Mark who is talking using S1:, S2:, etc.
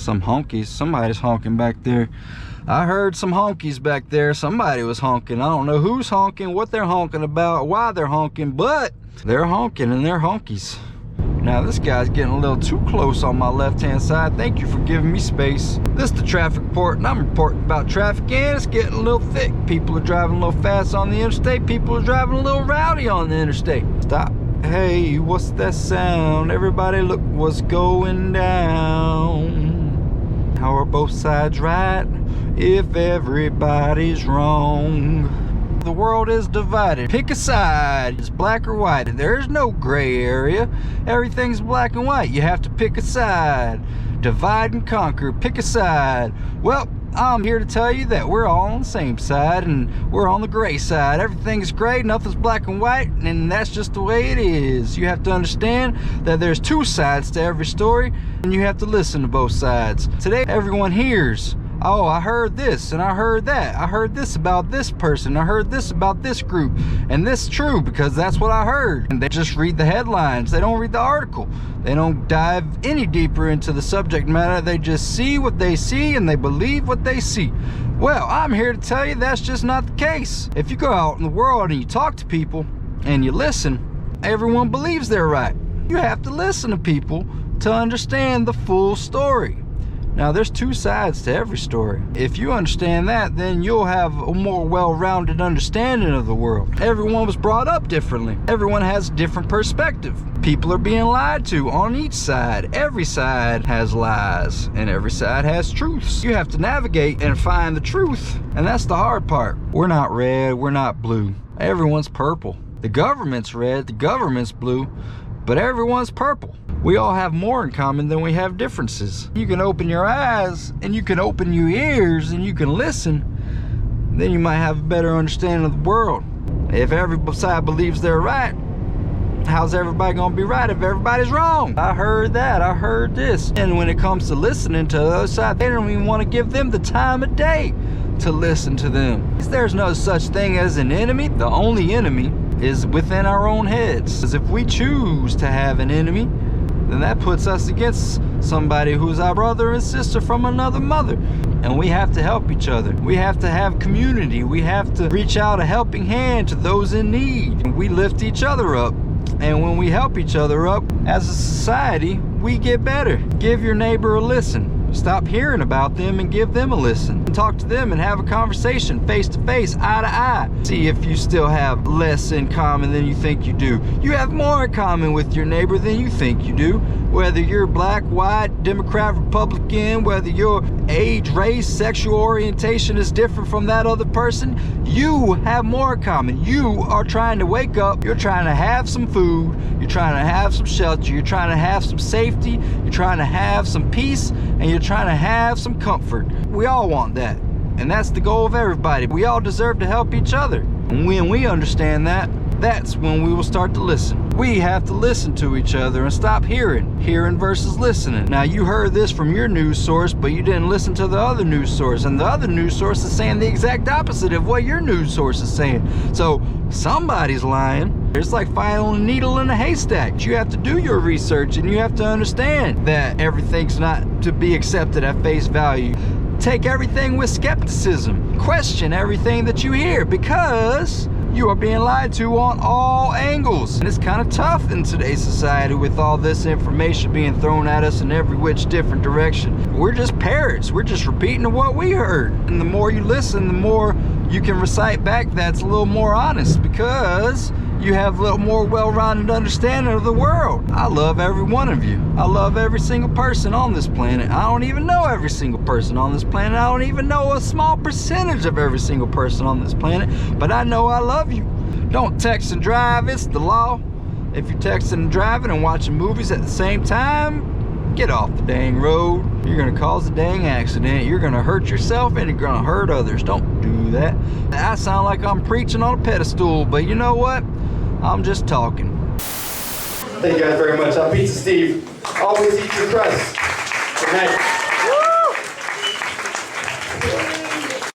S1: Some honkies. Somebody's honking back there. I heard some honkies back there. Somebody was honking. I don't know who's honking, what they're honking about, why they're honking, but they're honking and they're honkies. Now this guy's getting a little too close on my left-hand side. Thank you for giving me space. This is the traffic report, and I'm reporting about traffic, and it's getting a little thick. People are driving a little fast on the interstate. People are driving a little rowdy on the interstate. Stop. Hey, what's that sound? Everybody look what's going down. How are both sides right if everybody's wrong? The world is divided. Pick a side. It's black or white. There's no gray area. Everything's black and white. You have to pick a side. Divide and conquer. Pick a side. Well, I'm here to tell you that we're all on the same side, and we're on the gray side. Everything's gray, nothing's black and white, and that's just the way it is. You have to understand that there's two sides to every story, and you have to listen to both sides. Today, everyone hears, oh, I heard this and I heard that. I heard this about this person. I heard this about this group. And this is true because that's what I heard. And they just read the headlines. They don't read the article. They don't dive any deeper into the subject matter. They just see what they see and they believe what they see. Well, I'm here to tell you that's just not the case. If you go out in the world and you talk to people and you listen, everyone believes they're right. You have to listen to people to understand the full story. Now, there's two sides to every story. If you understand that, then you'll have a more well-rounded understanding of the world. Everyone was brought up differently. Everyone has a different perspective. People are being lied to on each side. Every side has lies, and every side has truths. You have to navigate and find the truth, and that's the hard part. We're not red, we're not blue. Everyone's purple. The government's red, the government's blue, but everyone's purple. We all have more in common than we have differences. You can open your eyes and you can open your ears and you can listen, then you might have a better understanding of the world. If every side believes they're right, how's everybody gonna be right if everybody's wrong? I heard that, I heard this. And when it comes to listening to the other side, they don't even want to give them the time of day to listen to them. There's no such thing as an enemy. The only enemy is within our own heads. Because if we choose to have an enemy, then that puts us against somebody who's our brother and sister from another mother. And we have to help each other. We have to have community. We have to reach out a helping hand to those in need. We lift each other up. And when we help each other up, as a society, we get better. Give your neighbor a listen. Stop hearing about them and give them a listen. Talk to them and have a conversation face to face, eye to eye. See if you still have less in common than you think you do. You have more in common with your neighbor than you think you do. Whether you're black, white, Democrat, Republican, whether your age, race, sexual orientation is different from that other person, you have more in common. You are trying to wake up. You're trying to have some food. You're trying to have some shelter. You're trying to have some safety. You're trying to have some peace. And you're trying to have some comfort. We all want that. And that's the goal of everybody. We all deserve to help each other. And when we understand that, that's when we will start to listen. We have to listen to each other and stop hearing. Hearing versus listening. Now, you heard this from your news source, but you didn't listen to the other news source. And the other news source is saying the exact opposite of what your news source is saying. So, somebody's lying. It's like finding a needle in a haystack. You have to do your research and you have to understand that everything's not to be accepted at face value. Take everything with skepticism. Question everything that you hear because you are being lied to on all angles. And it's kind of tough in today's society with all this information being thrown at us in every which different direction. We're just parrots. We're just repeating what we heard. And the more you listen, the more you can recite back that's a little more honest because you have a little more well-rounded understanding of the world. I love every one of you. I love every single person on this planet. I don't even know every single person on this planet. I don't even know a small percentage of every single person on this planet, but I know I love you. Don't text and drive, it's the law. If you're texting and driving and watching movies at the same time, get off the dang road. You're gonna cause a dang accident. You're gonna hurt yourself and you're gonna hurt others. Don't do that. I sound like I'm preaching on a pedestal, but you know what? I'm just talking.
S2: Thank you guys very much. I'm Pizza Steve. Always eat your crust. Good night.